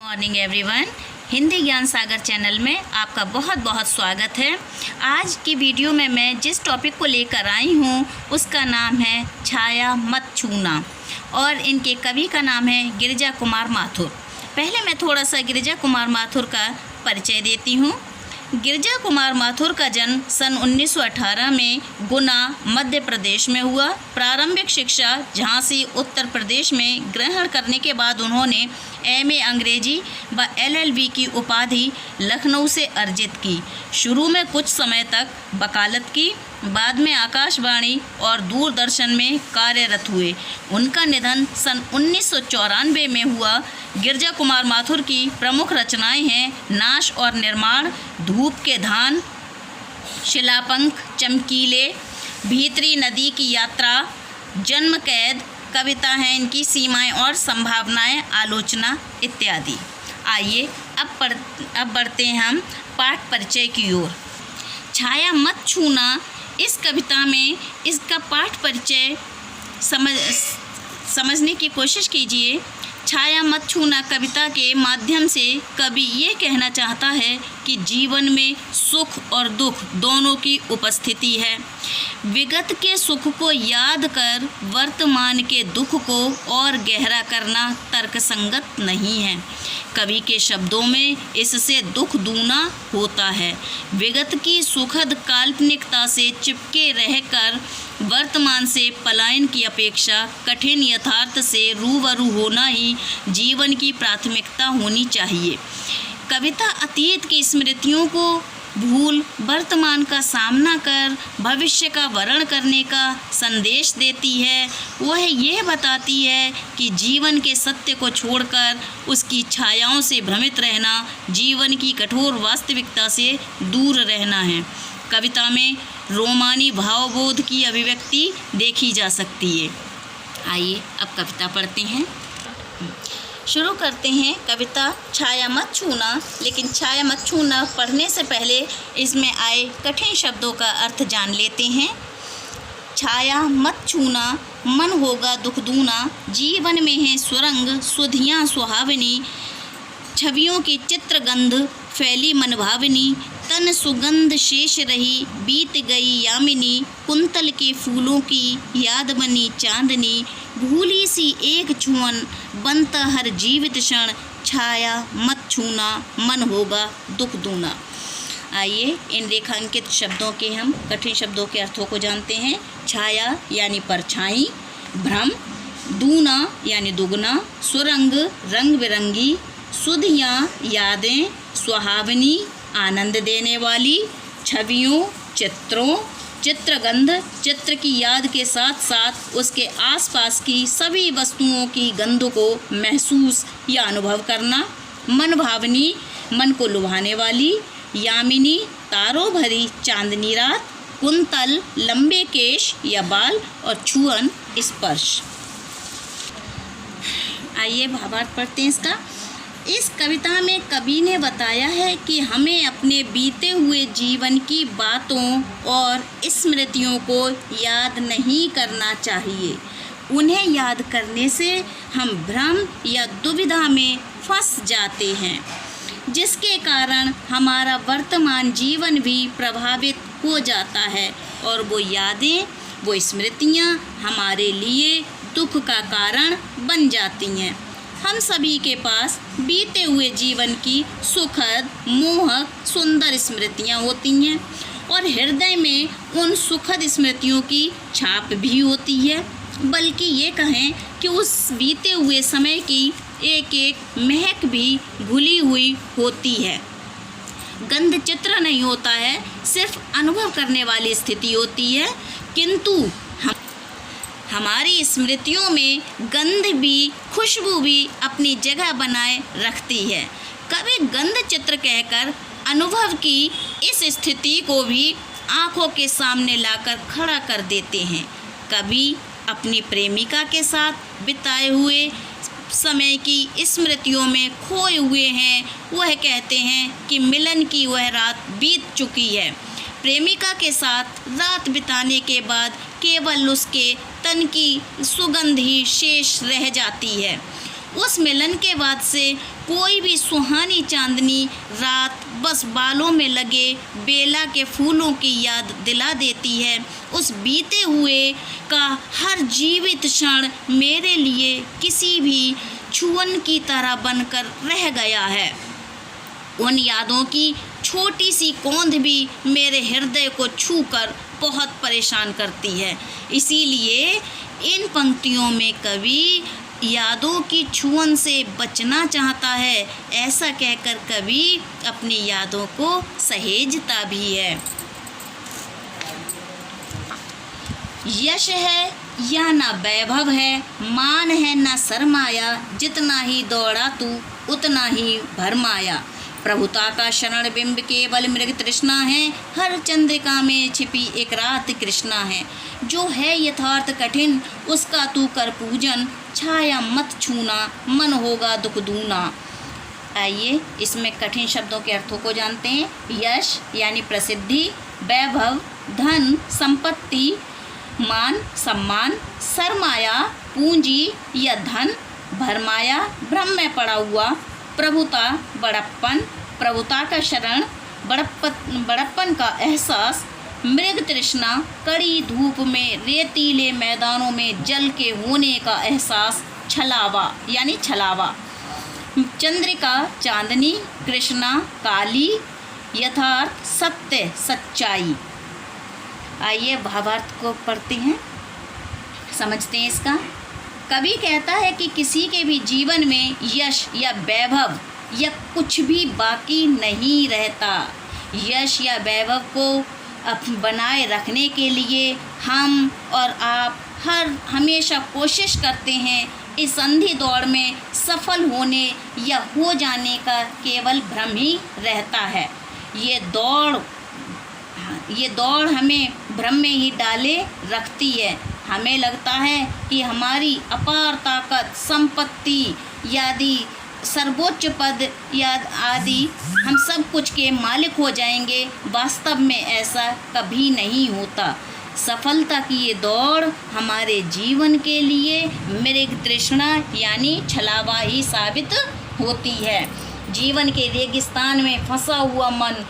Morning everyone, Hindi ज्ञान सागर channel में आपका बहुत बहुत स्वागत है। आज की वीडियो में मैं जिस टॉपिक को लेकर आई हूँ उसका नाम है छाया मत छूना और इनके कवि का नाम है गिरिजा कुमार माथुर। पहले मैं थोड़ा सा गिरिजा कुमार माथुर का परिचय देती हूँ। गिरिजा कुमार माथुर का जन्म सन 1918 में गुना मध्य प्रदेश में हुआ। प्रारंभिक शिक्षा झांसी उत्तर प्रदेश में ग्रहण करने के बाद उन्होंने एमए अंग्रेजी व एलएलबी की उपाधि लखनऊ से अर्जित की। शुरू में कुछ समय तक वकालत की, बाद में आकाशवाणी और दूरदर्शन में कार्यरत हुए। उनका निधन सन 1994 में हुआ। गिरिजा कुमार माथुर की प्रमुख रचनाएं हैं नाश और निर्माण, धूप के धान, शिलापंख, चमकीले, भीतरी नदी की यात्रा, जन्म कैद, कविता है इनकी सीमाएं और संभावनाएं, आलोचना इत्यादि। आइए अब बढ़ते हैं हम पाठ परिचय की ओर। छाया मत छूना, इस कविता में इसका पाठ परिचय समझने की कोशिश कीजिए। छाया मत छूना कविता के माध्यम से कवि ये कहना चाहता है कि जीवन में सुख और दुख दोनों की उपस्थिति है। विगत के सुख को याद कर वर्तमान के दुख को और गहरा करना तर्कसंगत नहीं है। कवि के शब्दों में इससे दुख दूना होता है। विगत की सुखद काल्पनिकता से चिपके रहकर वर्तमान से पलायन की अपेक्षा कठिन यथार्थ से रूबरू होना ही जीवन की प्राथमिकता होनी चाहिए। कविता अतीत की स्मृतियों को भूल वर्तमान का सामना कर भविष्य का वर्ण करने का संदेश देती है। वह यह बताती है कि जीवन के सत्य को छोड़कर उसकी छायाओं से भ्रमित रहना जीवन की कठोर वास्तविकता से दूर रहना है। कविता में रोमानी भावबोध की अभिव्यक्ति देखी जा सकती है। आइए अब कविता पढ़ते हैं। शुरू करते हैं कविता छाया मत छूना। लेकिन छाया मत छूना पढ़ने से पहले इसमें आए कठिन शब्दों का अर्थ जान लेते हैं। छाया मत छूना, मन होगा दुख दूना, जीवन में है सुरंग सुधियाँ सुहावनी, छवियों की चित्रगंध फैली मनभावनी, तन सुगंध शेष रही बीत गई यामिनी, कुंतल के फूलों की याद बनी चांदनी, भूली सी एक छुअन बनता हर जीवित क्षण, छाया मत छूना, मन होगा दुख दूना। आइए इन रेखांकित शब्दों के हम कठिन शब्दों के अर्थों को जानते हैं। छाया यानी परछाई, भ्रम, दूना यानी दुगना, सुरंग रंग बिरंगी, सुधियाँ यादें, सुहावनी आनंद देने वाली, छवियों चित्रों, चित्रगंध चित्र की याद के साथ साथ उसके आसपास की सभी वस्तुओं की गंध को महसूस या अनुभव करना, मनभावनी मन को लुभाने वाली, यामिनी तारों भरी चांदनी रात, कुंतल लंबे केश या बाल और छुअन स्पर्श। आइए भावार्थ पढ़ते हैं इसका। इस कविता में कवि ने बताया है कि हमें अपने बीते हुए जीवन की बातों और स्मृतियों को याद नहीं करना चाहिए। उन्हें याद करने से हम भ्रम या दुविधा में फंस जाते हैं, जिसके कारण हमारा वर्तमान जीवन भी प्रभावित हो जाता है और वो यादें, वो स्मृतियाँ हमारे लिए दुख का कारण बन जाती हैं। हम सभी के पास बीते हुए जीवन की सुखद, मोहक, सुंदर स्मृतियाँ होती हैं और हृदय में उन सुखद स्मृतियों की छाप भी होती है। बल्कि ये कहें कि उस बीते हुए समय की एक एक महक भी घुली हुई होती है। गंध चित्र नहीं होता है, सिर्फ अनुभव करने वाली स्थिति होती है, किंतु हमारी स्मृतियों में गंध भी, खुशबू भी अपनी जगह बनाए रखती है। कभी गंध चित्र कहकर अनुभव की इस स्थिति को भी आँखों के सामने लाकर खड़ा कर देते हैं। कभी अपनी प्रेमिका के साथ बिताए हुए समय की स्मृतियों में खोए हुए हैं। वह कहते हैं कि मिलन की वह रात बीत चुकी है। प्रेमिका के साथ रात बिताने के बाद केवल उसके तन की सुगंध ही शेष रह जाती है। उस मिलन के बाद से कोई भी सुहानी चांदनी रात बस बालों में लगे बेला के फूलों की याद दिला देती है। उस बीते हुए का हर जीवित क्षण मेरे लिए किसी भी छुअन की तरह बनकर रह गया है। उन यादों की छोटी सी कौंध भी मेरे हृदय को छूकर बहुत परेशान करती है। इसीलिए इन पंक्तियों में कवि यादों की छुअन से बचना चाहता है। ऐसा कहकर कवि अपनी यादों को सहेजता भी है। यश है या ना वैभव है, मान है ना शर्माया, जितना ही दौड़ा तू उतना ही भरमाया। प्रभुता का शरण बिंब केवल मृग तृष्णा है, हर चंद्रिका में छिपी एक रात कृष्णा है। जो है यथार्थ कठिन उसका तू कर पूजन, छाया मत छूना मन होगा दुख दूना। आइए इसमें कठिन शब्दों के अर्थों को जानते हैं। यश यानी प्रसिद्धि, वैभव धन संपत्ति मान सम्मान, सरमाया पूंजी या धन, भरमाया भ्रम में पड़ा हुआ, प्रभुता बड़प्पन, प्रभुता का शरण बड़प्पन का एहसास, मृग तृष्णा कड़ी धूप में रेतीले मैदानों में जल के होने का एहसास, छलावा यानी छलावा, चंद्रिका चांदनी, कृष्णा काली, यथार्थ सत्य सच्चाई। आइए भावार्थ को पढ़ते हैं, समझते हैं इसका। कवि कहता है कि किसी के भी जीवन में यश या वैभव या कुछ भी बाकी नहीं रहता। यश या वैभव को बनाए रखने के लिए हम और आप हमेशा कोशिश करते हैं। इस अंधी दौड़ में सफल होने या हो जाने का केवल भ्रम ही रहता है। ये दौड़ हमें भ्रम में ही डाले रखती है। हमें लगता है कि हमारी अपार ताकत, संपत्ति यादि सर्वोच्च पद आदि हम सब कुछ के मालिक हो जाएंगे। वास्तव में ऐसा कभी नहीं होता। सफलता की ये दौड़ हमारे जीवन के लिए मृग तृष्णा यानी छलावा ही साबित होती है। जीवन के रेगिस्तान में फंसा हुआ मन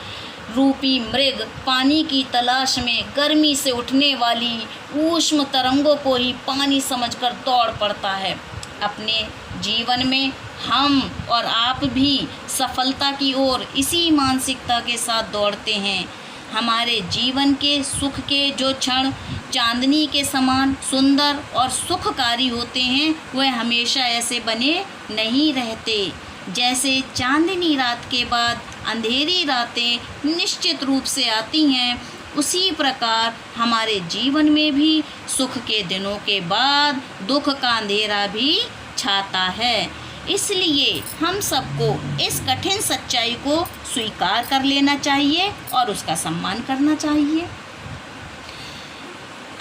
रूपी मृग पानी की तलाश में गर्मी से उठने वाली ऊष्म तरंगों को ही पानी समझकर दौड़ पड़ता है। अपने जीवन में हम और आप भी सफलता की ओर इसी मानसिकता के साथ दौड़ते हैं। हमारे जीवन के सुख के जो क्षण चांदनी के समान सुंदर और सुखकारी होते हैं, वह हमेशा ऐसे बने नहीं रहते। जैसे चांदनी रात के बाद अंधेरी रातें निश्चित रूप से आती हैं, उसी प्रकार हमारे जीवन में भी सुख के दिनों के बाद दुख का अंधेरा भी छाता है। इसलिए हम सबको इस कठिन सच्चाई को स्वीकार कर लेना चाहिए और उसका सम्मान करना चाहिए।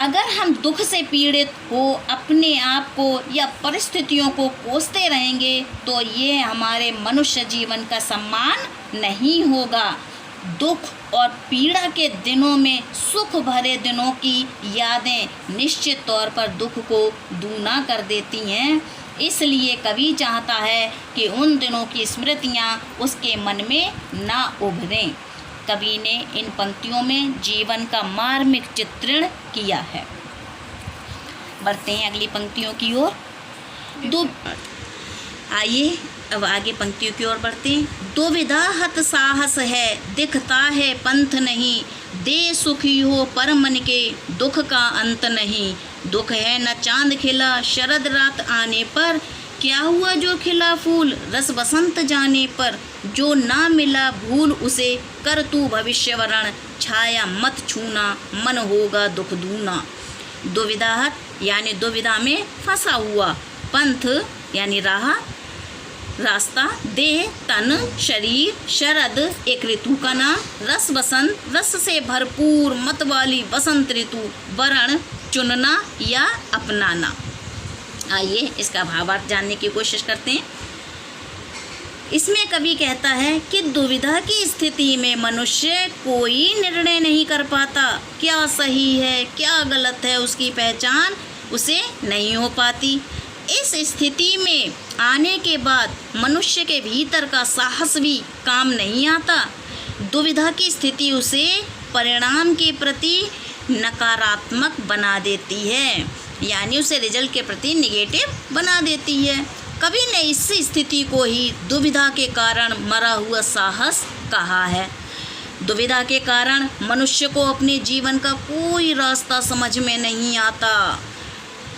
अगर हम दुख से पीड़ित हो अपने आप को या परिस्थितियों को कोसते रहेंगे तो ये हमारे मनुष्य जीवन का सम्मान नहीं होगा। दुख और पीड़ा के दिनों में सुख भरे दिनों की यादें निश्चित तौर पर दुख को दूना कर देती हैं। इसलिए कवि चाहता है कि उन दिनों की स्मृतियाँ उसके मन में ना उभरें। कवि ने इन पंक्तियों में जीवन का मार्मिक चित्रण किया है। बढ़ते हैं अगली पंक्तियों की ओर। आइए अब आगे पंक्तियों की ओर बढ़ते हैं। दुविधा हत साहस है, दिखता है पंथ नहीं, दे सुखी हो पर मन के, दुख का अंत नहीं। दुख है न चांद खिला शरद रात आने पर, क्या हुआ जो खिला फूल रस बसंत जाने पर। जो ना मिला भूल उसे, कर तू भविष्य वरण, छाया मत छूना मन होगा दुख दूना। दुविधाहत यानी दुविधा में फंसा हुआ, पंथ यानी रास्ता, देह तन शरीर, शरद एक ऋतु का नाम, रस बसंत रस से भरपूर मत वाली बसंत ऋतु, वरण चुनना या अपनाना। आइए इसका भावार्थ जानने की कोशिश करते हैं। इसमें कवि कहता है कि दुविधा की स्थिति में मनुष्य कोई निर्णय नहीं कर पाता। क्या सही है क्या गलत है उसकी पहचान उसे नहीं हो पाती। इस स्थिति में आने के बाद मनुष्य के भीतर का साहस भी काम नहीं आता। दुविधा की स्थिति उसे परिणाम के प्रति नकारात्मक बना देती है, यानी उसे रिजल्ट के प्रति निगेटिव बना देती है। कवि ने इस स्थिति को ही दुविधा के कारण मरा हुआ साहस कहा है। दुविधा के कारण मनुष्य को अपने जीवन का कोई रास्ता समझ में नहीं आता।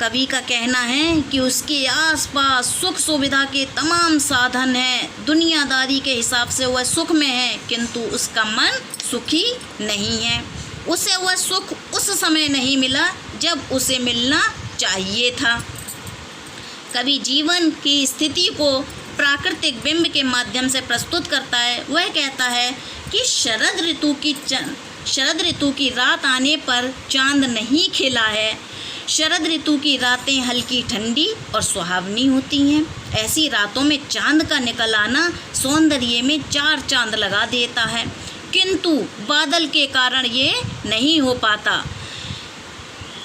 कवि का कहना है कि उसके आसपास सुख सुविधा के तमाम साधन हैं, दुनियादारी के हिसाब से वह सुख में है, किंतु उसका मन सुखी नहीं है। उसे वह सुख उस समय नहीं मिला जब उसे मिलना चाहिए था। कवि जीवन की स्थिति को प्राकृतिक बिंब के माध्यम से प्रस्तुत करता है। वह कहता है कि शरद ऋतु की रात आने पर चांद नहीं खिला है। शरद ऋतु की रातें हल्की ठंडी और सुहावनी होती हैं। ऐसी रातों में चांद का निकल आना सौंदर्य में चार चांद लगा देता है, किंतु बादल के कारण ये नहीं हो पाता।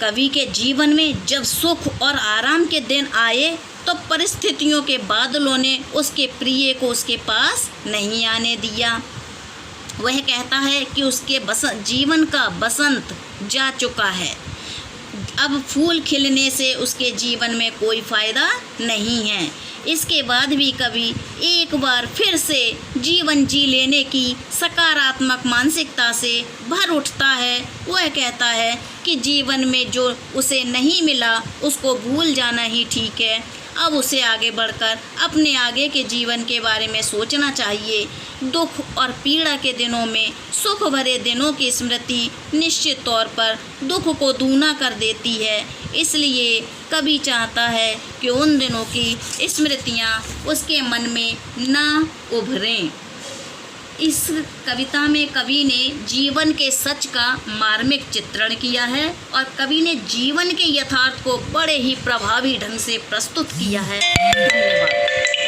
कवि के जीवन में जब सुख और आराम के दिन आए तो परिस्थितियों के बादलों ने उसके प्रिय को उसके पास नहीं आने दिया। वह कहता है कि उसके जीवन का बसंत जा चुका है, अब फूल खिलने से उसके जीवन में कोई फ़ायदा नहीं है। इसके बाद भी कवि एक बार फिर से जीवन जी लेने की सकारात्मक मानसिकता से भर उठता है। वह कहता है कि जीवन में जो उसे नहीं मिला उसको भूल जाना ही ठीक है। अब उसे आगे बढ़कर अपने आगे के जीवन के बारे में सोचना चाहिए। दुख और पीड़ा के दिनों में सुख भरे दिनों की स्मृति निश्चित तौर पर दुख को दूना कर देती है। इसलिए कवि चाहता है कि उन दिनों की स्मृतियाँ उसके मन में ना उभरें। इस कविता में कवि ने जीवन के सच का मार्मिक चित्रण किया है और कवि ने जीवन के यथार्थ को बड़े ही प्रभावी ढंग से प्रस्तुत किया है। धन्यवाद।